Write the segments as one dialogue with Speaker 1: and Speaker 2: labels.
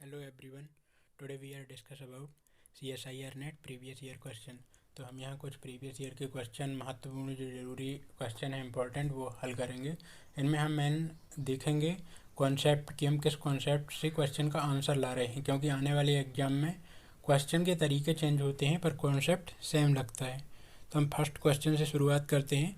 Speaker 1: Hello everyone. Today we are discuss about CSIR NET previous year question. तो हम यहाँ कुछ प्रीवियस ईयर के क्वेश्चन, महत्वपूर्ण जो ज़रूरी क्वेश्चन है इंपॉर्टेंट, वो हल करेंगे। इनमें हम मेन देखेंगे कॉन्सेप्ट कि हम किस कॉन्सेप्ट से क्वेश्चन का आंसर ला रहे हैं, क्योंकि आने वाले एग्जाम में क्वेश्चन के तरीके चेंज होते हैं पर कॉन्सेप्ट सेम लगता है। तो हम फर्स्ट क्वेश्चन से शुरुआत करते हैं।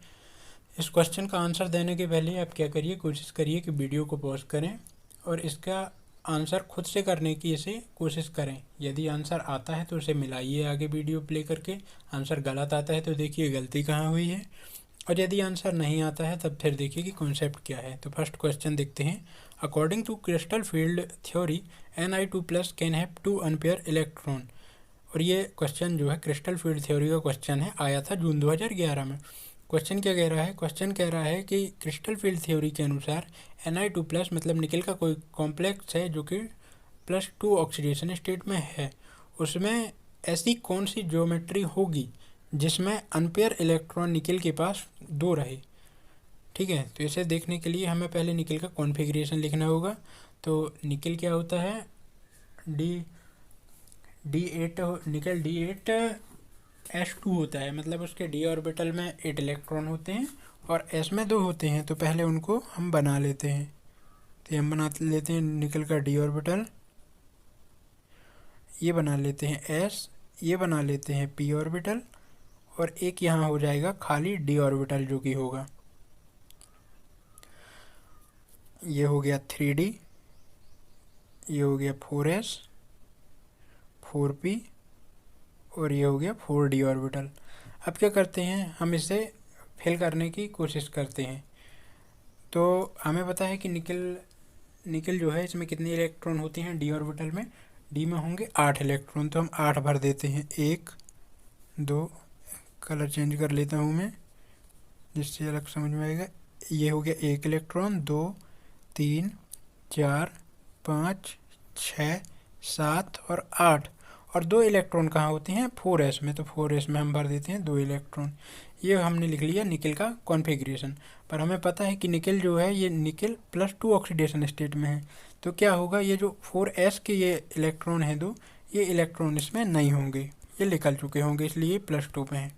Speaker 1: इस क्वेश्चन का आंसर देने के पहले आप क्या करिए, कोशिश करिए कि वीडियो को पॉज करें और इसका आंसर खुद से करने की इसे कोशिश करें। यदि आंसर आता है तो उसे मिलाइए आगे वीडियो प्ले करके। आंसर गलत आता है तो देखिए गलती कहाँ हुई है, और यदि आंसर नहीं आता है तब फिर देखिए कि कॉन्सेप्ट क्या है। तो फर्स्ट क्वेश्चन देखते हैं। According to crystal field theory Ni2+ can have 2 unpaired electron. और ये क्वेश्चन जो है क्रिस्टल फील्ड थ्योरी का क्वेश्चन है, आया था जून 2011 में। क्वेश्चन क्या कह रहा है? क्वेश्चन कह रहा है कि क्रिस्टल फील्ड थ्योरी के अनुसार Ni2+ मतलब निकल का कोई कॉम्प्लेक्स है जो कि +2 ऑक्सीडेशन स्टेट में है, उसमें ऐसी कौन सी ज्योमेट्री होगी जिसमें अनपेयर इलेक्ट्रॉन निकल के पास 2 रहे। ठीक है, तो इसे देखने के लिए हमें पहले निकल का कॉन्फ़िगरेशन लिखना होगा। तो निकल क्या होता है? D8 निकल D8S2 होता है, मतलब उसके D ऑर्बिटल में 8 इलेक्ट्रॉन होते हैं और S में 2 होते हैं। तो पहले उनको हम बना लेते हैं। तो हम बना लेते हैं निकल का D ऑर्बिटल, ये बना लेते हैं S, ये बना लेते हैं P ऑर्बिटल, और एक यहाँ हो जाएगा खाली D ऑर्बिटल जो कि होगा, ये हो गया 3D, ये हो गया 4S 4P, और ये हो गया 4D ऑर्बिटल। अब क्या करते हैं, हम इसे फिल करने की कोशिश करते हैं। तो हमें पता है कि निकल जो है इसमें कितने इलेक्ट्रॉन होते हैं D ऑर्बिटल में? D में होंगे 8 इलेक्ट्रॉन। तो हम 8 भर देते हैं। 1 2, कलर चेंज कर लेता हूँ मैं जिससे अलग समझ में आएगा। ये हो गया 1 इलेक्ट्रॉन, 2 3 4 5 6 7 और 8, और 2 इलेक्ट्रॉन कहाँ होते हैं? 4S में। तो 4S में हम भर देते हैं 2 इलेक्ट्रॉन। ये हमने लिख लिया निकल का कॉन्फ़िगरेशन। पर हमें पता है कि निकल जो है ये निकल +2 ऑक्सीडेशन स्टेट में है। तो क्या होगा, ये जो 4S के ये इलेक्ट्रॉन हैं 2, ये इलेक्ट्रॉन इसमें नहीं होंगे, ये निकल चुके होंगे, इसलिए +2 पे हैं।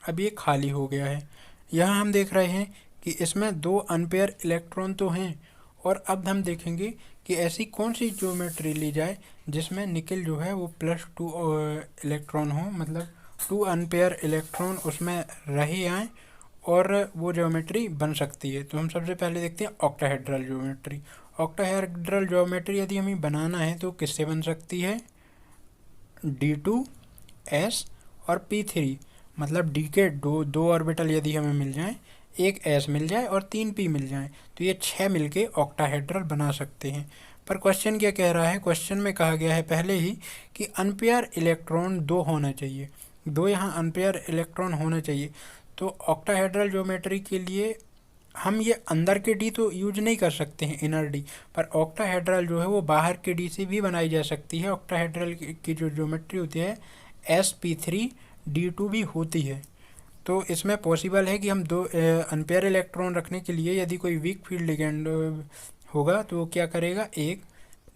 Speaker 1: अब ये खाली हो गया है। यहाँ हम देख रहे हैं कि इसमें 2 अनपेयर इलेक्ट्रॉन तो हैं, और अब हम देखेंगे कि ऐसी कौन सी ज्योमेट्री ली जाए जिसमें निकल जो है वो +2 इलेक्ट्रॉन हो, मतलब 2 अनपेयर इलेक्ट्रॉन उसमें रहे आए और वो ज्योमेट्री बन सकती है। तो हम सबसे पहले देखते हैं ऑक्टाहेड्रल ज्योमेट्री। ऑक्टाहेड्रल ज्योमेट्री यदि हमें बनाना है तो किससे बन सकती है? D2S और P3, मतलब D के दो ऑर्बिटल यदि हमें मिल जाएं, एक S मिल जाए और 3 P मिल जाए, तो ये 6 मिलके ऑक्टाहेड्रल बना सकते हैं। पर क्वेश्चन क्या कह रहा है? क्वेश्चन में कहा गया है पहले ही कि अनपेयर इलेक्ट्रॉन 2 होना चाहिए, 2 यहाँ अनपेयर इलेक्ट्रॉन होना चाहिए। तो ऑक्टाहेड्रल ज्योमेट्री के लिए हम ये अंदर के डी तो यूज नहीं कर सकते हैं, इनर डी, पर ऑक्टाहेड्रल जो है वो बाहर के डी से भी बनाई जा सकती है। ऑक्टाहेड्रल की जो ज्योमेट्री होती है sp3d2 भी होती है। तो इसमें पॉसिबल है कि हम 2 अनपेयर इलेक्ट्रॉन रखने के लिए यदि कोई वीक फील्ड लिगेंड होगा तो क्या करेगा? 1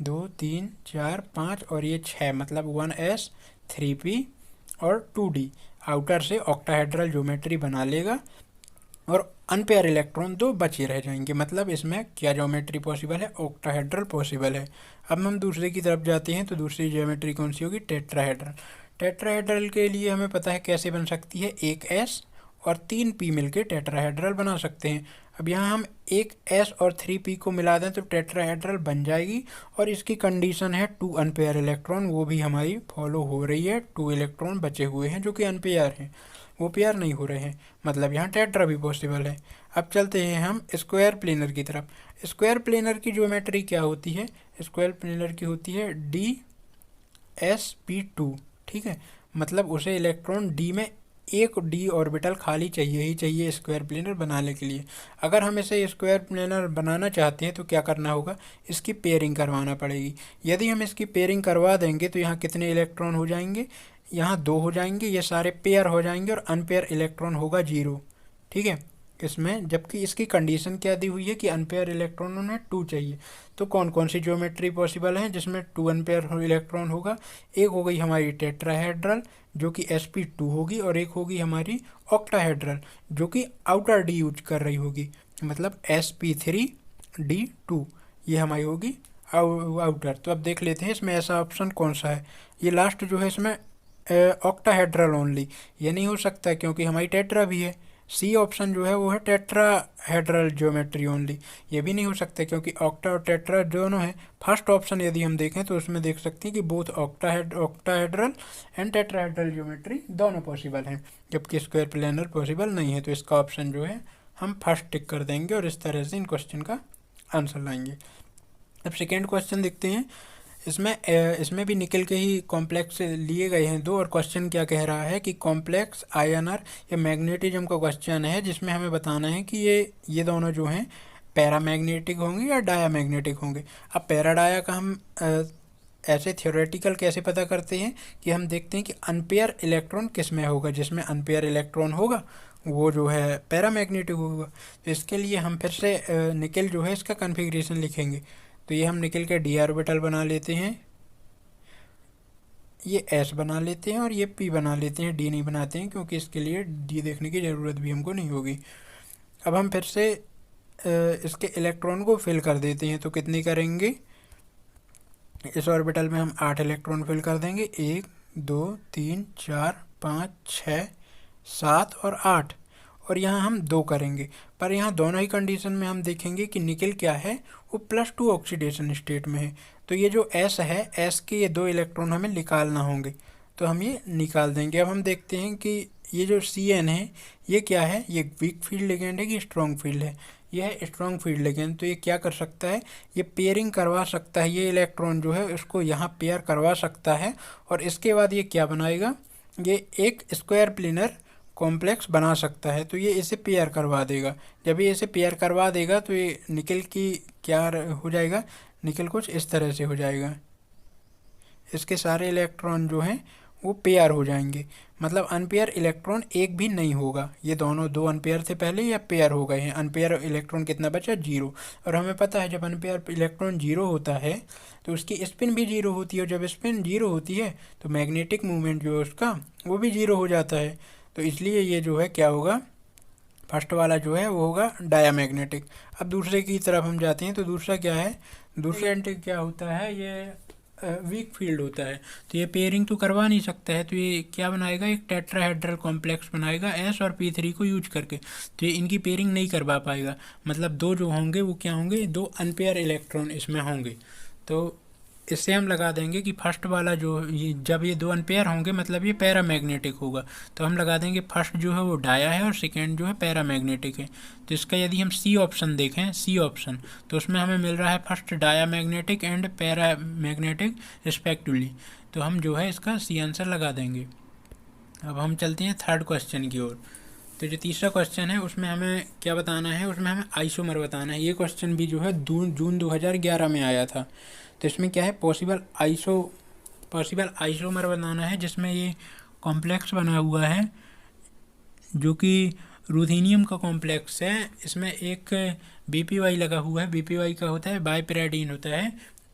Speaker 1: 2 3 4 5 और ये 6, मतलब 1s 3p और 2d आउटर से ऑक्टाहेड्रल ज्योमेट्री बना लेगा, और अनपेयर इलेक्ट्रॉन 2 बचे रह जाएंगे। मतलब इसमें क्या ज्योमेट्री पॉसिबल है? ऑक्टाहेड्रल पॉसिबल है। अब हम दूसरे की तरफ जाते हैं, तो दूसरी ज्योमेट्री कौन सी होगी? टेट्राहेड्रल। टेट्राहेड्रल के लिए हमें पता है कैसे बन सकती है, 1s और 3p मिलके टेट्राहेड्रल बना सकते हैं। अब यहाँ हम 1s और 3p को मिला दें तो टेट्राहेड्रल बन जाएगी, और इसकी कंडीशन है 2 अनपेयर इलेक्ट्रॉन, वो भी हमारी फॉलो हो रही है। 2 इलेक्ट्रॉन बचे हुए हैं जो कि अनपेयर हैं, वो पेयर नहीं हो रहे हैं, मतलब यहाँ टेट्रा भी पॉसिबल है। अब चलते हैं हम स्क्वायर प्लेनर की तरफ। स्क्वायर प्लेनर की ज्योमेट्री क्या होती है? स्क्वायर प्लेनर की होती है DsP2। ठीक है, मतलब उसे इलेक्ट्रॉन D में एक D ऑर्बिटल खाली चाहिए ही चाहिए स्क्वायर प्लेनर बनाने के लिए। अगर हम इसे स्क्वायर प्लेनर बनाना चाहते हैं तो क्या करना होगा? इसकी पेयरिंग करवाना पड़ेगी। यदि हम इसकी पेयरिंग करवा देंगे तो यहाँ कितने इलेक्ट्रॉन हो जाएंगे? यहाँ 2 हो जाएंगे, ये सारे पेयर हो जाएंगे, और अनपेयर इलेक्ट्रॉन होगा 0। ठीक है, इसमें, जबकि इसकी कंडीशन क्या दी हुई है कि अनपेयर इलेक्ट्रॉन उन्हें 2 चाहिए। तो कौन कौन सी ज्योमेट्री पॉसिबल है जिसमें 2 अनपेयर इलेक्ट्रॉन होगा? एक हो गई हमारी टेट्राहेड्रल जो कि sp2 होगी, और एक होगी हमारी ऑक्टाहेड्रल जो कि आउटर डी यूज कर रही होगी, मतलब sp3d2 ये हमारी होगी आउटर। तो अब देख लेते हैं इसमें ऐसा ऑप्शन कौन सा है। ये लास्ट जो है इसमें ऑक्टाहेड्रल ओनली, ये नहीं हो सकता क्योंकि हमारी टेट्रा भी है। सी ऑप्शन जो है वो है टेट्राहेड्रल ज्योमेट्री ओनली, ये भी नहीं हो सकता क्योंकि ऑक्टा और टेट्रा दोनों है। फर्स्ट ऑप्शन यदि हम देखें तो उसमें देख सकते हैं कि both octahedral and tetrahedral geometry दोनों पॉसिबल हैं, जबकि स्क्वायर प्लेनर पॉसिबल नहीं है। तो इसका ऑप्शन जो है हम फर्स्ट टिक कर देंगे और इस तरह से इन क्वेश्चन का आंसर लाएंगे। अब सेकेंड क्वेश्चन देखते हैं। इसमें भी निकल के ही कॉम्प्लेक्स लिए गए हैं दो, और क्वेश्चन क्या कह रहा है कि कॉम्प्लेक्स आयनर या मैग्नेटिज्म का क्वेश्चन है, जिसमें हमें बताना है कि ये दोनों जो हैं पैरामैग्नेटिक होंगे या डायामैग्नेटिक होंगे। अब पैराडाया का हम ऐसे थियोरेटिकल कैसे पता करते हैं कि हम देखते हैं कि अनपेयर इलेक्ट्रॉन किस में होगा, जिसमें अनपेयर इलेक्ट्रॉन होगा वो जो है पैरामैग्नेटिक होगा। तो इसके लिए हम फिर से निकल जो है इसका कन्फिग्रेशन लिखेंगे। तो ये हम निकल के डी ऑर्बिटल बना लेते हैं, ये एस बना लेते हैं और ये पी बना लेते हैं, डी नहीं बनाते हैं क्योंकि इसके लिए डी देखने की ज़रूरत भी हमको नहीं होगी। अब हम फिर से इसके इलेक्ट्रॉन को फिल कर देते हैं। तो कितनी करेंगे? इस ऑर्बिटल में हम 8 इलेक्ट्रॉन फिल कर देंगे, 1 2 3 4 5 6 7 और 8, और यहाँ हम 2 करेंगे। पर यहाँ दोनों ही कंडीशन में हम देखेंगे कि निकल क्या है, वो +2 ऑक्सीडेशन स्टेट में है। तो ये जो S है, S के ये 2 इलेक्ट्रॉन हमें निकालना होंगे, तो हम ये निकाल देंगे। अब हम देखते हैं कि ये जो Cn है ये क्या है, ये वीक फील्ड लिगेंड है कि स्ट्रॉन्ग फील्ड है? ये है स्ट्रॉन्ग फील्ड लिगेंड। तो ये क्या कर सकता है, ये पेयरिंग करवा सकता है, ये इलेक्ट्रॉन जो है उसको यहाँ पेयर करवा सकता है, और इसके बाद ये क्या बनाएगा, ये एक स्क्वायर प्लेनर कॉम्प्लेक्स बना सकता है। तो ये इसे पेयर करवा देगा। जब ये इसे पेयर करवा देगा तो ये निकल की क्या हो जाएगा, निकल कुछ इस तरह से हो जाएगा। इसके सारे इलेक्ट्रॉन जो हैं वो पेयर हो जाएंगे, मतलब अनपेयर इलेक्ट्रॉन एक भी नहीं होगा। ये दोनों 2 अनपेयर थे पहले, या पेयर हो गए हैं। अनपेयर इलेक्ट्रॉन कितना बचा, 0। और हमें पता है जब अनपेयर इलेक्ट्रॉन 0 होता है तो उसकी स्पिन भी 0 होती है, और जब स्पिन 0 होती है तो मैग्नेटिक मूवमेंट जो है उसका वो भी 0 हो जाता है। तो इसलिए ये जो है क्या होगा, फर्स्ट वाला जो है वो होगा डायामैग्नेटिक। अब दूसरे की तरफ हम जाते हैं। तो दूसरा क्या है, दूसरे एंटी क्या होता है, ये वीक फील्ड होता है। तो ये पेयरिंग तो करवा नहीं सकता है, तो ये क्या बनाएगा, एक टेट्राहेड्रल कॉम्प्लेक्स बनाएगा S और P3 को यूज करके। तो ये इनकी पेयरिंग नहीं करवा पाएगा, मतलब 2 जो होंगे वो क्या होंगे, 2 अनपेयर इलेक्ट्रॉन इसमें होंगे। तो इससे हम लगा देंगे कि फर्स्ट वाला जो जब ये 2 अनपेयर होंगे मतलब ये पैरामैग्नेटिक होगा। तो हम लगा देंगे फर्स्ट जो है वो डाया है और सेकेंड जो है पैरामैग्नेटिक है। तो इसका यदि हम सी ऑप्शन देखें, सी ऑप्शन, तो उसमें हमें मिल रहा है first diamagnetic and paramagnetic respectively. तो हम जो है इसका सी आंसर लगा देंगे। अब हम चलते हैं थर्ड क्वेश्चन की ओर। तो जो तीसरा क्वेश्चन है उसमें हमें क्या बताना है, उसमें हमें आइसोमर बताना है। ये क्वेश्चन भी जो है जून 2011 में आया था। तो इसमें क्या है, पॉसिबल आइसोमर बनाना है जिसमें ये कॉम्प्लेक्स बना हुआ है जो कि रूथेनियम का कॉम्प्लेक्स है। इसमें एक BPY लगा हुआ है, BPY का होता है बाइपैराडीन होता है,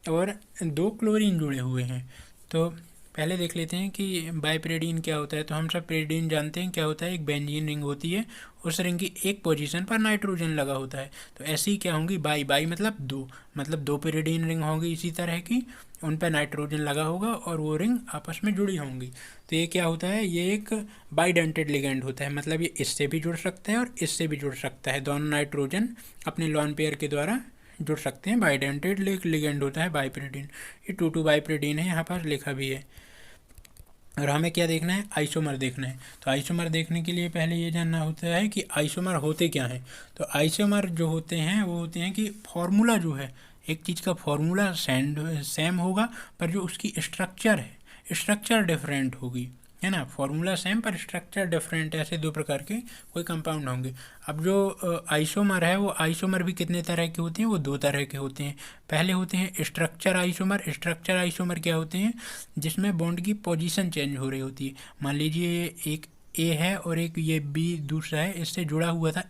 Speaker 1: और 2 क्लोरीन जुड़े हुए हैं। तो पहले देख लेते हैं कि बाइपैराडीन क्या होता है। तो हम सब पैराडीन जानते हैं क्या होता है, एक बेंजीन रिंग होती है, उस रिंग की एक पोजीशन पर नाइट्रोजन लगा होता है। तो ऐसी क्या होंगी, बाई मतलब 2, मतलब 2 पैराडीन रिंग होंगी इसी तरह की, उन पर नाइट्रोजन लगा होगा और वो रिंग आपस में जुड़ी होंगी। तो ये क्या होता है, ये एक बाइडेंटेड लिगेंड होता है, मतलब ये इससे भी जुड़ सकता है और इससे भी जुड़ सकता है। दोनों नाइट्रोजन अपने लॉन पेयर के द्वारा जुड़ सकते हैं। बाइडेंटेड लिगेंड होता है बाइपैराडीन। ये 2,2 बाइपैराडीन है, यहाँ पर लिखा भी है। और हमें क्या देखना है, आइसोमर देखना है। तो आइसोमर देखने के लिए पहले ये जानना होता है कि आइसोमर होते क्या हैं। तो आइसोमर जो होते हैं वो होते हैं कि फॉर्मूला जो है, एक चीज़ का फॉर्मूला सेम होगा पर जो उसकी स्ट्रक्चर है, स्ट्रक्चर डिफरेंट होगी, है ना। फॉर्मूला सेम पर स्ट्रक्चर डिफरेंट, ऐसे 2 प्रकार के कोई कंपाउंड होंगे। अब जो आइसोमर है वो आइसोमर भी कितने तरह के होते हैं, वो 2 तरह के होते हैं। पहले होते हैं स्ट्रक्चर आइसोमर। स्ट्रक्चर आइसोमर क्या होते हैं, जिसमें बॉन्ड की पोजीशन चेंज हो रही होती है। मान लीजिए एक A है और एक ये B दूसरा है, इससे जुड़ा हुआ था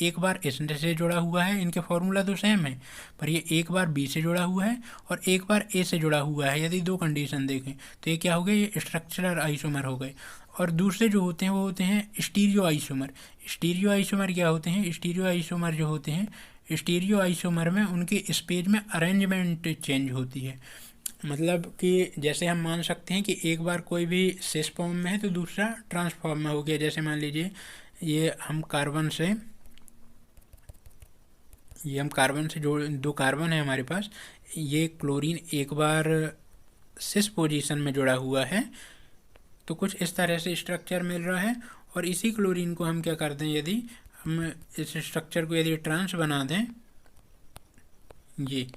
Speaker 1: एक बार इस से जुड़ा हुआ है, इनके फॉर्मूला तो सेम है, पर ये एक बार बी से जुड़ा हुआ है और एक बार ए से जुड़ा हुआ है। यदि दो कंडीशन देखें तो ये क्या हो गए, ये स्ट्रक्चरल आइसोमर हो गए। और दूसरे जो होते हैं वो होते हैं स्टीरियो आइसोमर। स्टीरियो आइसोमर क्या होते हैं, स्टीरियो आइसोमर जो होते हैं, स्टीरियो आइसोमर में उनके स्पेस में अरेंजमेंट चेंज होती है। मतलब कि जैसे हम मान सकते हैं कि एक बार कोई भी सिस फॉर्म में है तो दूसरा ट्रांस फॉर्म में हो गया। जैसे मान लीजिए ये हम कार्बन से जो दो कार्बन है हमारे पास, ये क्लोरीन एक बार सिस पोजीशन में जुड़ा हुआ है तो कुछ इस तरह से स्ट्रक्चर मिल रहा है। और इसी क्लोरीन को हम क्या करते हैं, यदि हम इस स्ट्रक्चर को यदि ट्रांस बना दें ये,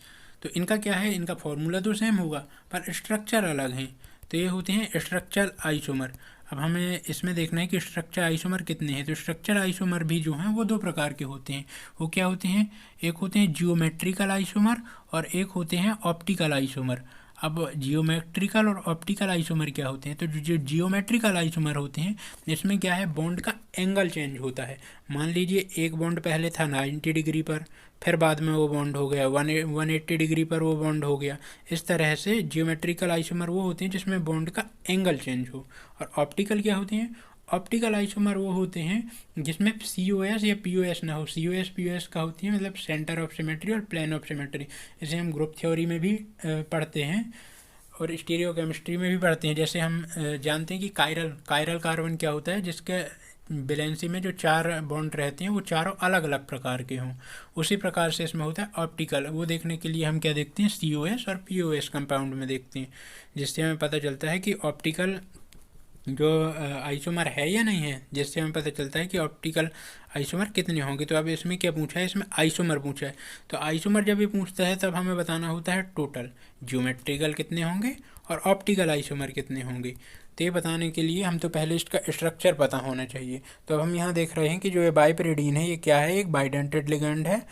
Speaker 1: तो इनका क्या है, इनका फॉर्मूला तो सेम होगा पर स्ट्रक्चर अलग हैं। तो ये होते हैं स्ट्रक्चरल आइसोमर। अब हमें इसमें देखना है कि स्ट्रक्चर आइसोमर कितने हैं। तो स्ट्रक्चर आइसोमर भी जो हैं वो दो प्रकार के होते हैं। वो क्या होते हैं, एक होते हैं जियोमेट्रिकल आइसोमर और एक होते हैं ऑप्टिकल आइसोमर। अब जियोमेट्रिकल और ऑप्टिकल आइसोमर क्या होते हैं, तो जो जियोमेट्रिकल आइसोमर होते हैं इसमें क्या है, बॉन्ड का एंगल चेंज होता है। मान लीजिए एक बॉन्ड पहले था 90 डिग्री पर, फिर बाद में वो बॉन्ड हो गया 180 डिग्री पर, वो बॉन्ड हो गया। इस तरह से जियोमेट्रिकल आइसोमर वो होते हैं जिसमें बॉन्ड का एंगल चेंज हो। और ऑप्टिकल क्या होते हैं, ऑप्टिकल आइसोमर वो होते हैं जिसमें COS या POS ना हो। COS POS का होती है मतलब सेंटर ऑफ सिमेट्री और प्लेन ऑफ सिमेट्री। इसे हम ग्रुप थ्योरी में भी पढ़ते हैं और स्टीरियो केमिस्ट्री में भी पढ़ते हैं। जैसे हम जानते हैं कि कायरल कार्बन क्या होता है, जिसके वैलेंसी में जो 4 बॉन्ड रहते हैं वो चारों अलग अलग प्रकार के हों। उसी प्रकार से इसमें होता है ऑप्टिकल। वो देखने के लिए हम क्या देखते हैं, COS और POS कंपाउंड में देखते हैं, जिससे हमें पता चलता है कि ऑप्टिकल जो आइसोमर है या नहीं है, जिससे हमें पता चलता है कि ऑप्टिकल आइसोमर कितने होंगे। तो अब इसमें क्या पूछा है, इसमें आइसोमर पूछा है। तो आइसोमर जब ये पूछता है तब हमें बताना होता है टोटल ज्योमेट्रिकल कितने होंगे और ऑप्टिकल आइसोमर कितने होंगे। तो ये बताने के लिए हम तो पहले इसका स्ट्रक्चर पता होना चाहिए। तो अब हम यहाँ देख रहे हैं कि जो ये बाइपरिडीन है ये क्या है, एक बाइडेंटेड लिगेंड है।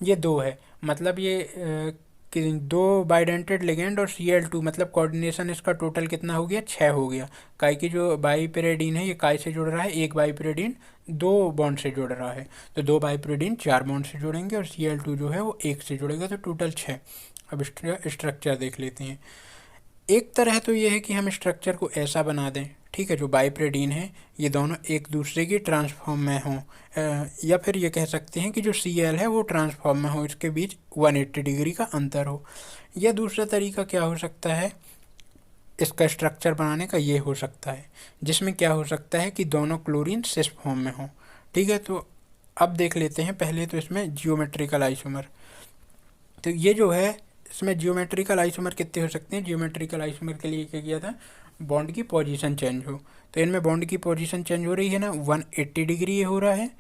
Speaker 1: ये 2 है, मतलब ये कि 2 बाइडेंटेड लिगेंड और Cl2, मतलब कोऑर्डिनेशन इसका टोटल कितना हो गया, 6 हो गया। काय की जो बाइपरिडीन है ये काय से जुड़ रहा है, एक बाइपरिडीन 2 बॉन्ड से जुड़ रहा है। तो 2 बाइपरिडीन 4 बॉन्ड से जुड़ेंगे और Cl2 जो है वो 1 से जुड़ेगा, तो टोटल 6। अब स्ट्रक्चर देख लेते हैं। एक तरह तो ये है कि हम स्ट्रक्चर को ऐसा बना दें, ठीक है, जो बाइपरिडीन है ये दोनों एक दूसरे की ट्रांसफॉर्म में हों, या फिर ये कह सकते हैं कि जो Cl है वो ट्रांसफॉर्म में हो, इसके बीच 180 डिग्री का अंतर हो। या दूसरा तरीका क्या हो सकता है इसका स्ट्रक्चर बनाने का, ये हो सकता है जिसमें क्या हो सकता है कि दोनों क्लोरीन सिस फॉर्म में हो। ठीक है, तो अब देख लेते हैं पहले तो इसमें जियोमेट्रिकल आइसोमर। तो ये जो है इसमें जियोमेट्रिकल आइसोमर कितने हो सकते हैं, जियोमेट्रिकल आइसोमर के लिए क्या किया था, बॉन्ड की पोजीशन चेंज हो। तो इनमें बॉन्ड की पोजीशन चेंज हो रही है ना, 180 डिग्री ये हो रहा है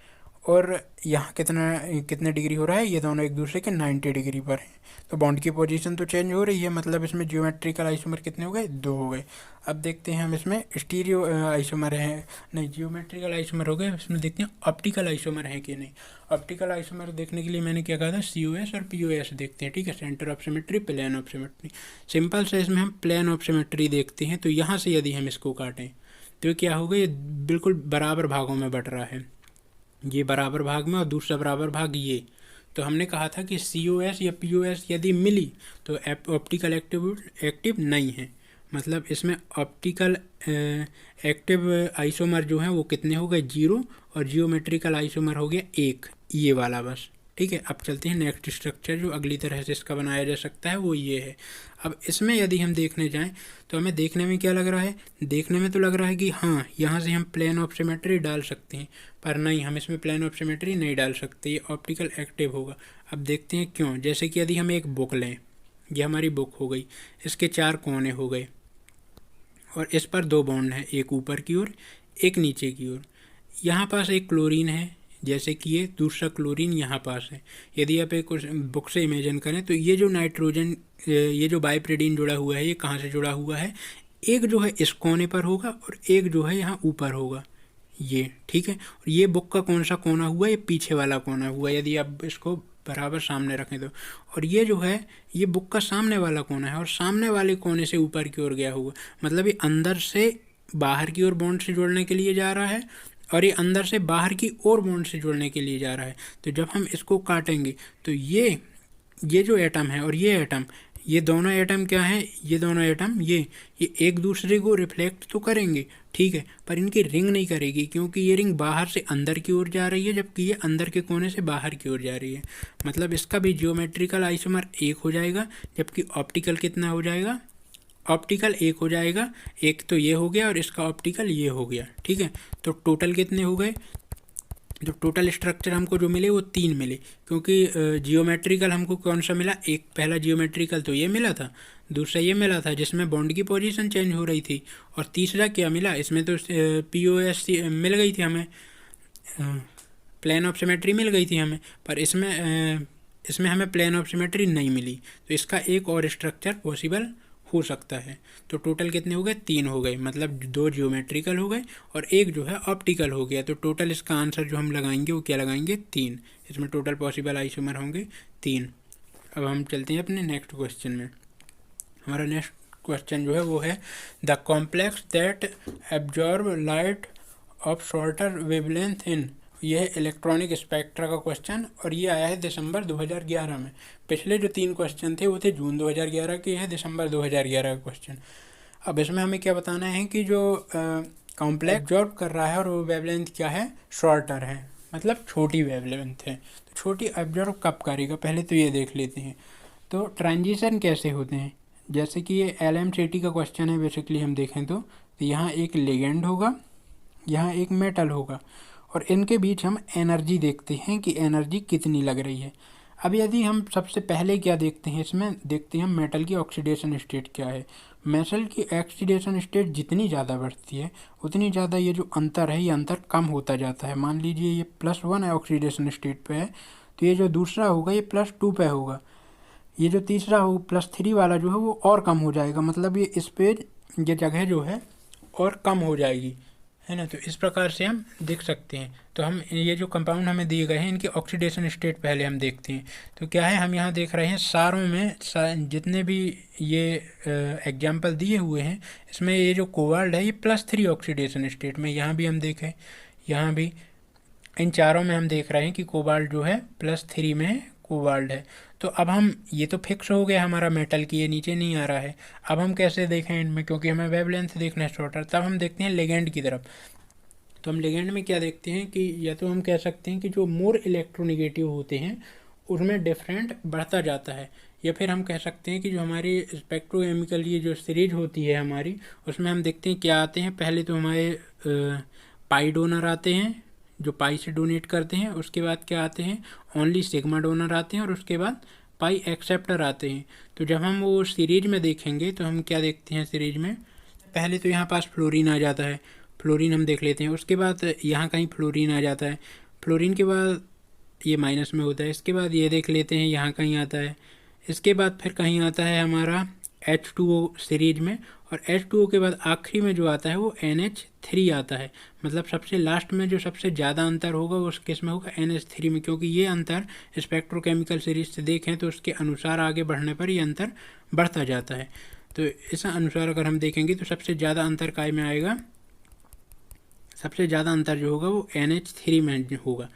Speaker 1: और यहाँ कितने डिग्री हो रहा है, ये दोनों एक दूसरे के 90 डिग्री पर हैं। तो बॉन्ड की पोजीशन तो चेंज हो रही है, मतलब इसमें जियोमेट्रिकल आइसोमर कितने हो गए, 2 हो गए। अब देखते हैं हम इसमें स्टीरियो आइसोमर है, नहीं जियोमेट्रिकल आइसोमर हो गए। इसमें देखते हैं ऑप्टिकल आइसोमर है कि नहीं। ऑप्टिकल आइसोमर देखने के लिए मैंने क्या कहा था, COS और POS देखते हैं, ठीक है, centre of symmetry, plane of symmetry. Simple से इसमें हम प्लेन ऑफ सिमेट्री देखते हैं। तो यहाँ से यदि हम इसको काटें तो क्या होगा, ये बिल्कुल बराबर भागों में बट रहा है, ये बराबर भाग में और दूसरा बराबर भाग ये। तो हमने कहा था कि COS या POS यदि मिली तो ऑप्टिकल एक्टिव नहीं है, मतलब इसमें ऑप्टिकल एक्टिव आइसोमर जो है वो कितने हो गए, 0, और जियोमेट्रिकल आइसोमर हो गया 1, ये वाला बस। ठीक है, अब चलते हैं नेक्स्ट स्ट्रक्चर, जो अगली तरह से इसका बनाया जा सकता है वो ये है। अब इसमें यदि हम देखने जाएं तो हमें देखने में क्या लग रहा है, देखने में तो लग रहा है कि हाँ यहाँ से हम प्लेन ऑफ सिमेट्री डाल सकते हैं, पर नहीं, हम इसमें प्लेन ऑफ सिमेट्री नहीं डाल सकते, ये ऑप्टिकल एक्टिव होगा। अब देखते हैं क्यों। जैसे कि यदि हम एक बुक लें, ये हमारी बुक हो गई, इसके 4 कोने हो गए और इस पर 2 बॉन्ड हैं, एक ऊपर की ओर एक नीचे की ओर। यहाँ पास एक क्लोरीन है, जैसे कि ये दूसरा क्लोरीन यहाँ पास है। यदि आप एक बुक से इमेजिन करें तो ये जो नाइट्रोजन, ये जो बाइपरिडीन जुड़ा हुआ है, ये कहाँ से जुड़ा हुआ है, एक जो है इस कोने पर होगा और एक जो है यहाँ ऊपर होगा, ये, ठीक है। और ये बुक का कौन सा कोना हुआ, ये पीछे वाला कोना हुआ, यदि आप इसको बराबर सामने रखें तो। और ये जो है ये बुक का सामने वाला कोना है और सामने वाले कोने से ऊपर की ओर गया हुआ, मतलब ये अंदर से बाहर की ओर बॉन्ड से जोड़ने के लिए जा रहा है और ये अंदर से बाहर की ओर बॉन्ड से जुड़ने के लिए जा रहा है। तो जब हम इसको काटेंगे तो ये जो एटम है और ये एटम, ये दोनों एटम क्या है, ये दोनों एटम ये एक दूसरे को रिफ्लेक्ट तो करेंगे, ठीक है, पर इनकी रिंग नहीं करेगी, क्योंकि ये रिंग बाहर से अंदर की ओर जा रही है, जबकि ये अंदर के कोने से बाहर की ओर जा रही है। मतलब इसका भी जियोमेट्रिकल आइसोमर 1 हो जाएगा, जबकि ऑप्टिकल कितना हो जाएगा, ऑप्टिकल 1 हो जाएगा। एक तो ये हो गया और इसका ऑप्टिकल ये हो गया, ठीक है। तो टोटल कितने हो गए, जो टोटल स्ट्रक्चर हमको जो मिले वो 3 मिले, क्योंकि जियोमेट्रिकल हमको कौन सा मिला, एक पहला जियोमेट्रिकल तो ये मिला था, दूसरा ये मिला था जिसमें बॉन्ड की पोजीशन चेंज हो रही थी, और तीसरा क्या मिला, इसमें तो POS मिल गई थी हमें, प्लेन ऑफ सिमेट्री मिल गई थी हमें, पर इसमें हमें प्लेन ऑफ सिमेट्री नहीं मिली। तो इसका एक और स्ट्रक्चर पॉसिबल हो सकता है। तो टोटल कितने हो गए, 3 हो गए, मतलब 2 जियोमेट्रिकल हो गए और एक जो है ऑप्टिकल हो गया। तो टोटल इसका आंसर जो हम लगाएंगे वो क्या लगाएंगे, 3। इसमें टोटल पॉसिबल आइसोमर होंगे 3। अब हम चलते हैं अपने नेक्स्ट क्वेश्चन में। हमारा नेक्स्ट क्वेश्चन जो है वो है the complex that absorb light of shorter wavelength इन, ये है इलेक्ट्रॉनिक स्पेक्ट्रा का क्वेश्चन, और ये आया है दिसंबर 2011 में। पिछले जो 3 क्वेश्चन थे वो थे जून 2011 के, है दिसंबर 2011 का क्वेश्चन। अब इसमें हमें क्या बताना है कि जो कॉम्प्लेक्स एब्जॉर्ब कर रहा है और वो वेवलेंथ क्या है, शॉर्टर है, मतलब छोटी वेवलेंथ है। तो छोटी एब्जॉर्ब कब करेगा, पहले तो ये देख लेते हैं। तो ट्रांजिशन कैसे होते हैं, जैसे कि ये LMCT का क्वेश्चन है बेसिकली, हम देखें तो यहाँ एक लिगेंड होगा, यहाँ एक मेटल होगा, और इनके बीच हम एनर्जी देखते हैं कि एनर्जी कितनी लग रही है। अब यदि हम सबसे पहले क्या देखते हैं, इसमें देखते हैं मेटल की ऑक्सीडेशन स्टेट क्या है। मेटल की ऑक्सीडेशन स्टेट जितनी ज़्यादा बढ़ती है उतनी ज़्यादा ये जो अंतर है, ये अंतर कम होता जाता है। मान लीजिए ये +1 ऑक्सीडेशन स्टेट पे है, तो ये जो दूसरा होगा ये +2 पे होगा, ये जो तीसरा हो +3 वाला जो है वो और कम हो जाएगा, मतलब ये स्पेस, ये जगह जो है और कम हो जाएगी, है ना। तो इस प्रकार से हम देख सकते हैं। तो हम ये जो कंपाउंड हमें दिए गए हैं इनकी ऑक्सीडेशन स्टेट पहले हम देखते हैं। तो क्या है, हम यहाँ देख रहे हैं सारों में जितने भी ये एग्जाम्पल दिए हुए हैं, इसमें ये जो कोबाल्ट है ये +3 ऑक्सीडेशन स्टेट में, यहाँ भी हम देखें, यहाँ भी इन चारों में हम देख रहे हैं कि कोबाल्ट जो है +3 में कोबाल्ट है। तो अब हम, ये तो फिक्स हो गया हमारा मेटल की, ये नीचे नहीं आ रहा है। अब हम कैसे देखें इनमें, क्योंकि हमें वेवलेंथ देखना है शॉर्टर, तब हम देखते हैं लेगेंड की तरफ। तो हम लेगेंड में क्या देखते हैं कि या तो हम कह सकते हैं कि जो मोर इलेक्ट्रोनिगेटिव होते हैं उसमें डिफरेंट बढ़ता जाता है, या फिर हम कह सकते हैं कि जो हमारी स्पेक्ट्रोकेमिकल ये जो सीरीज होती है हमारी, उसमें हम देखते हैं क्या आते हैं। पहले तो हमारे पाई डोनर आते हैं जो पाई से डोनेट करते हैं, उसके बाद क्या आते हैं, ओनली सिग्मा डोनर आते हैं, और उसके बाद पाई एक्सेप्टर आते हैं। तो जब हम वो सीरीज में देखेंगे तो हम क्या देखते हैं सीरीज में, पहले तो यहाँ पास फ्लोरीन आ जाता है, फ्लोरीन हम देख लेते हैं, उसके बाद यहाँ कहीं फ्लोरीन आ जाता है, फ्लोरीन के बाद ये माइनस में होता है, इसके बाद ये देख लेते हैं यहाँ कहीं आता है, इसके बाद फिर कहीं आता है हमारा H2O सीरीज में, और H2O के बाद आखिरी में जो आता है वो NH3 आता है। मतलब सबसे लास्ट में जो सबसे ज़्यादा अंतर होगा वो उस केस में होगा NH3 में, क्योंकि ये अंतर स्पेक्ट्रोकेमिकल सीरीज से देखें तो उसके अनुसार आगे बढ़ने पर ये अंतर बढ़ता जाता है। तो इस अनुसार अगर हम देखेंगे तो सबसे ज़्यादा अंतर काय में आएगा, सबसे ज़्यादा अंतर जो होगा वो NH3 में होगा।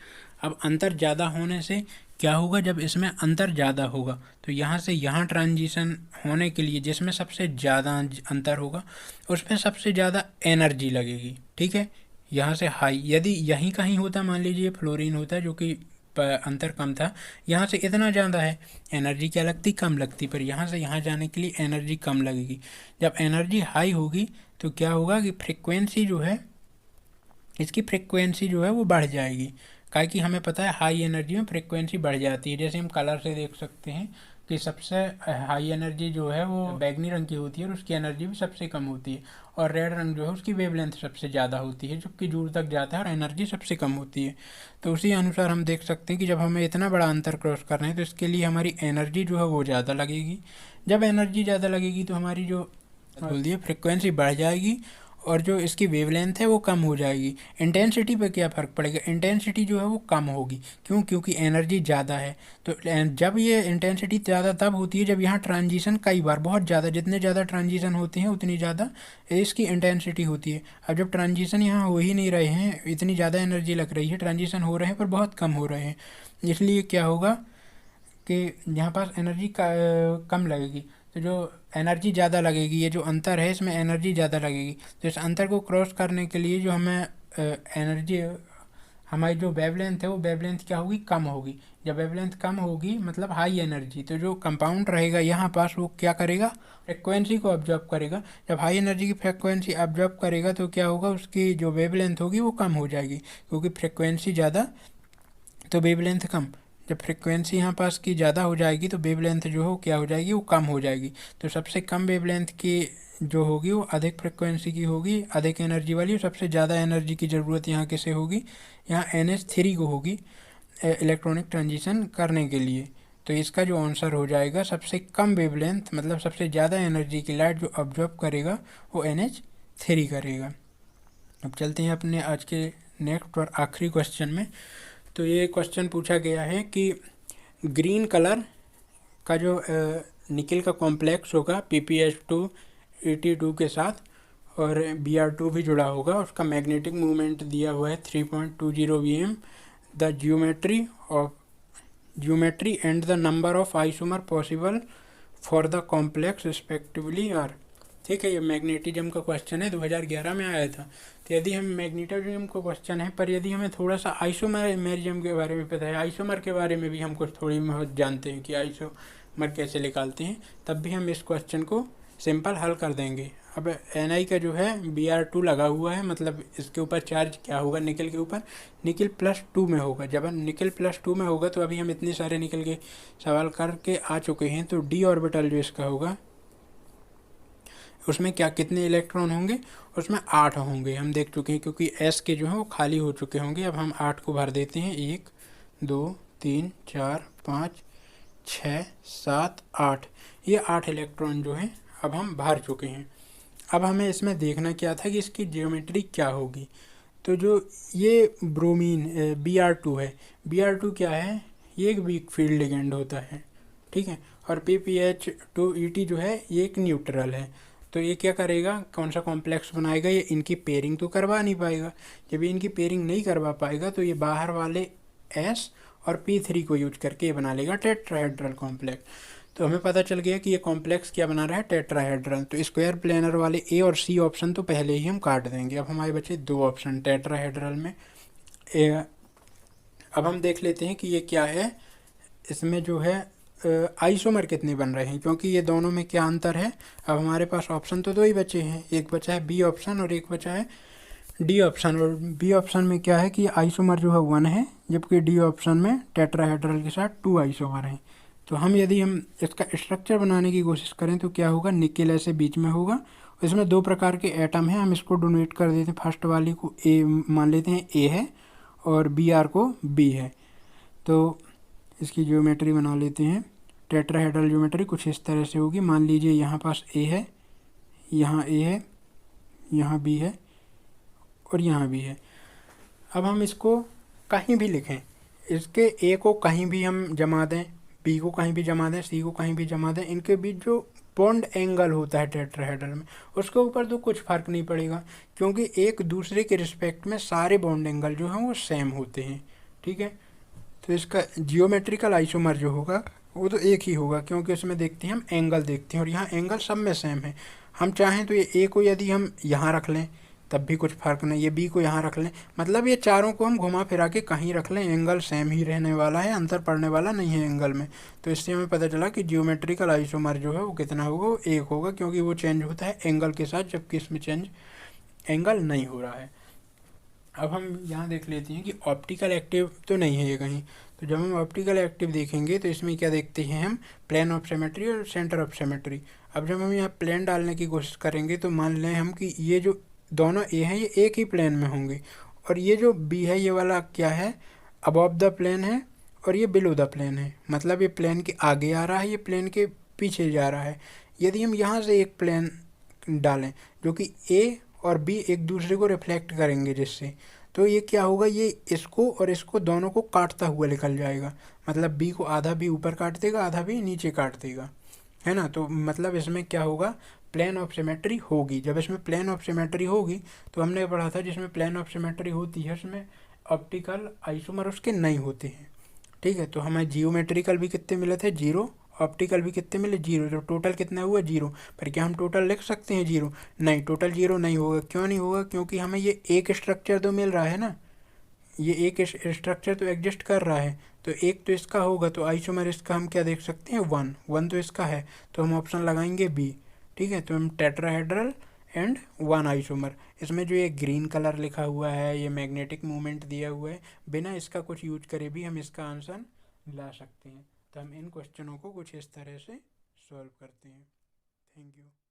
Speaker 1: अब अंतर ज़्यादा होने से क्या होगा, जब इसमें अंतर ज़्यादा होगा तो यहाँ से यहाँ ट्रांजिशन होने के लिए जिसमें सबसे ज़्यादा अंतर होगा उसमें सबसे ज़्यादा एनर्जी लगेगी, ठीक है। यहाँ से हाई, यदि यहीं कहीं होता, मान लीजिए फ्लोरीन होता है जो कि अंतर कम था, यहाँ से इतना ज़्यादा है, एनर्जी क्या लगती, कम लगती, पर यहाँ से यहाँ जाने के लिए एनर्जी कम लगेगी। जब एनर्जी हाई होगी तो क्या होगा कि फ्रिक्वेंसी जो है, इसकी फ्रिक्वेंसी जो है वो बढ़ जाएगी, काहे कि हमें पता है हाई एनर्जी में फ्रिक्वेंसी बढ़ जाती है। जैसे हम कलर से देख सकते हैं कि सबसे हाई एनर्जी जो है वो बैगनी रंग की होती है और उसकी एनर्जी भी सबसे कम होती है, और रेड रंग जो है उसकी वेवलेंथ सबसे ज़्यादा होती है, जो कि दूर तक जाता है और एनर्जी सबसे कम होती है। तो उसी अनुसार हम देख सकते हैं कि जब हमें इतना बड़ा अंतर क्रॉस करना है तो इसके लिए हमारी एनर्जी जो है वो ज़्यादा लगेगी। जब एनर्जी ज़्यादा लगेगी तो हमारी जो बोल दिए फ्रिक्वेंसी बढ़ जाएगी, और जो इसकी वेवलेंथ है वो कम हो जाएगी। इंटेंसिटी पे क्या फ़र्क पड़ेगा, इंटेंसिटी जो है वो कम होगी। क्यों, क्योंकि एनर्जी ज़्यादा है। तो जब ये इंटेंसिटी ज़्यादा तब होती है जब यहाँ ट्रांजिशन कई बार, बहुत ज़्यादा, जितने ज़्यादा ट्रांजिशन होते हैं उतनी ज़्यादा इसकी इंटेंसिटी होती है। अब जब ट्रांजिशन यहाँ हो ही नहीं रहे हैं, इतनी ज़्यादा एनर्जी लग रही है, ट्रांजिशन हो रहे हैं पर बहुत कम हो रहे हैं, इसलिए क्या होगा कि यहाँ पास एनर्जी कम लगेगी। तो जो एनर्जी ज़्यादा लगेगी, ये जो अंतर है इसमें एनर्जी ज़्यादा लगेगी। तो इस अंतर को क्रॉस करने के लिए जो हमें एनर्जी, हमारी जो वेवलेंथ है वो वेवलेंथ क्या होगी, कम होगी। जब वेवलेंथ कम होगी मतलब हाई एनर्जी, तो जो कंपाउंड रहेगा यहाँ पास वो क्या करेगा, फ्रिक्वेंसी को ऑब्जर्व करेगा। जब हाई एनर्जी की फ्रिक्वेंसी ऑब्जर्व करेगा तो क्या होगा, उसकी जो वेवलेंथ होगी वो कम हो जाएगी, क्योंकि फ्रिक्वेंसी ज़्यादा तो वेवलेंथ कम। जब फ्रिक्वेंसी यहाँ पास की ज़्यादा हो जाएगी तो वेवलेंथ जो हो क्या हो जाएगी, वो कम हो जाएगी। तो सबसे कम वेवलेंथ की जो होगी वो अधिक फ्रिक्वेंसी की होगी, अधिक एनर्जी वाली। और सबसे ज़्यादा एनर्जी की ज़रूरत यहाँ किसे होगी, यहाँ NH3 को होगी इलेक्ट्रॉनिक ट्रांजिशन करने के लिए। तो इसका जो आंसर हो जाएगा, सबसे कम वेवलेंथ मतलब सबसे ज़्यादा एनर्जी की लाइट जो ऑब्जर्व करेगा वो NH3 करेगा। अब चलते हैं अपने आज के नेक्स्ट और आखिरी क्वेश्चन में। तो ये क्वेश्चन पूछा गया है कि ग्रीन कलर का जो निकल का कॉम्प्लेक्स होगा PPH2 के साथ और Br2 भी जुड़ा होगा, उसका मैग्नेटिक मूवमेंट दिया हुआ है 3.20 Vm। The geometry and the number of isomer possible for the complex respectively are. ठीक है, ये मैग्नेटिज्म का क्वेश्चन है, 2011 में आया था। तो यदि हम मैग्नेटिज्म का क्वेश्चन है, पर यदि हमें थोड़ा सा आइसोमरिज्म के बारे में पता है, आइसोमर के बारे में भी हम कुछ थोड़ी बहुत जानते हैं कि आइसोमर कैसे निकालते हैं, तब भी हम इस क्वेश्चन को सिंपल हल कर देंगे। अब Ni का जो है Br2 लगा हुआ है, मतलब इसके ऊपर चार्ज क्या होगा, निकल के ऊपर निकल +2 में होगा। जब निकल +2 में होगा तो अभी हम इतने सारे निकल के सवाल करके आ चुके हैं। तो d ऑर्बिटल जो इसका होगा उसमें क्या कितने इलेक्ट्रॉन होंगे, उसमें 8 होंगे, हम देख चुके हैं, क्योंकि S के जो हैं वो खाली हो चुके होंगे। अब हम 8 को भर देते हैं, 1 2 3 4 5 6 7 8, ये 8 इलेक्ट्रॉन जो हैं अब हम भर चुके हैं। अब हमें इसमें देखना क्या था कि इसकी ज्योमेट्री क्या होगी। तो जो ये ब्रोमीन Br2 है, Br2 क्या है, ये एक वीक फील्ड लिगेंड होता है, ठीक है। और PPH2ET जो है ये एक न्यूट्रल है। तो ये क्या करेगा, कौन सा कॉम्प्लेक्स बनाएगा, ये इनकी पेयरिंग तो करवा नहीं पाएगा। जब ये इनकी पेयरिंग नहीं करवा पाएगा तो ये बाहर वाले S और P3 को यूज करके ये बना लेगा टेट्राहेड्रल कॉम्प्लेक्स। तो हमें पता चल गया कि ये कॉम्प्लेक्स क्या बना रहा है, टेट्राहेड्रल। तो स्क्वायर प्लेनर वाले A और C ऑप्शन तो पहले ही हम काट देंगे। अब हमारे बचे 2 ऑप्शन टेट्राहेड्रल में। अब हम देख लेते हैं कि ये क्या है, इसमें जो है आइसोमर कितने बन रहे हैं, क्योंकि ये दोनों में क्या अंतर है। अब हमारे पास ऑप्शन तो 2 ही बचे हैं, एक बचा है B ऑप्शन और एक बचा है D ऑप्शन। और B ऑप्शन में क्या है कि आइसोमर जो है 1 है, जबकि D ऑप्शन में टेट्राहेड्रल के साथ 2 आइसोमर हैं। तो यदि हम इसका स्ट्रक्चर बनाने की कोशिश करें तो क्या होगा, निकेल ऐसे बीच में होगा। इसमें 2 प्रकार के एटम हैं, हम इसको डोनेट कर देते हैं। फर्स्ट वाली को A मान लेते हैं, A है, और Br को B है। तो इसकी ज्योमेट्री बना लेते हैं। टेट्राहेड्रल ज्योमेट्री कुछ इस तरह से होगी। मान लीजिए यहाँ पास A है, यहाँ A है, यहाँ B है और यहाँ B है। अब हम इसको कहीं भी लिखें, इसके A को कहीं भी हम जमा दें, B को कहीं भी जमा दें, C को कहीं भी जमा दें, इनके बीच जो बॉन्ड एंगल होता है टेट्राहेड्रल में, उसके ऊपर तो कुछ फ़र्क नहीं पड़ेगा, क्योंकि एक दूसरे के रिस्पेक्ट में सारे बॉन्ड एंगल जो हैं वो सेम होते हैं, ठीक है। तो इसका जियोमेट्रिकल आइसोमर जो होगा वो तो एक ही होगा, क्योंकि उसमें देखते हैं हम एंगल देखते हैं और यहाँ एंगल सब में सेम है। हम चाहें तो ये A को यदि हम यहाँ रख लें तब भी कुछ फ़र्क नहीं, ये B को यहाँ रख लें, मतलब ये चारों को हम घुमा फिरा के कहीं रख लें, एंगल सेम ही रहने वाला है, अंतर पड़ने वाला नहीं है एंगल में। तो इससे हमें पता चला कि जियोमेट्रिकल आइसोमर जो है वो कितना होगा, वो 1 होगा, क्योंकि वो चेंज होता है एंगल के साथ, जबकि इसमें चेंज एंगल नहीं हो रहा है। अब हम यहाँ देख लेते हैं कि ऑप्टिकल एक्टिव तो नहीं है ये कहीं। तो जब हम ऑप्टिकल एक्टिव देखेंगे तो इसमें क्या देखते हैं हम, प्लेन ऑफ सिमेट्री और सेंटर ऑफ सिमेट्री। अब जब हम यहाँ प्लेन डालने की कोशिश करेंगे तो मान लें हम कि ये जो दोनों A हैं ये एक ही प्लेन में होंगे, और ये जो B है ये वाला क्या है, अबव द प्लेन है, और ये बिलो द प्लेन है, मतलब ये प्लेन के आगे आ रहा है, ये प्लेन के पीछे जा रहा है। यदि हम यहाँ से एक प्लेन डालें जो कि A और बी एक दूसरे को रिफ्लेक्ट करेंगे, जिससे तो ये क्या होगा, ये इसको और इसको दोनों को काटता हुआ निकल जाएगा। मतलब बी को आधा बी ऊपर काट देगा, आधा बी नीचे काट देगा, है ना। तो मतलब इसमें क्या होगा, प्लेन ऑफ सिमेट्री होगी। जब इसमें प्लेन ऑफ सिमेट्री होगी तो हमने पढ़ा था जिसमें प्लेन ऑफ सिमेट्री होती है उसमें ऑप्टिकल आइसोमर उसके नहीं होते हैं। ठीक है, तो हमें जियोमेट्रिकल भी कितने मिले थे, जीरो। ऑप्टिकल भी कितने मिले, जीरो। तो टोटल कितना हुआ, जीरो। पर क्या हम टोटल लिख सकते हैं जीरो? नहीं, टोटल जीरो नहीं होगा। क्यों नहीं होगा? क्योंकि हमें ये एक स्ट्रक्चर तो मिल रहा है ना, ये एक स्ट्रक्चर तो एग्जिस्ट कर रहा है। तो एक तो इसका होगा, तो आइसोमर इसका हम क्या देख सकते हैं, वन। वन तो इसका है, तो हम ऑप्शन लगाएंगे बी। ठीक है, तो हम टेट्राहेड्रल एंड वन आइसोमर। इसमें जो ये ग्रीन कलर लिखा हुआ है, ये मैग्नेटिक मोमेंट दिया हुआ है, बिना इसका कुछ यूज करे भी हम इसका आंसर ला सकते हैं। तो हम इन क्वेश्चनों को कुछ इस तरह से सॉल्व करते हैं। Thank you.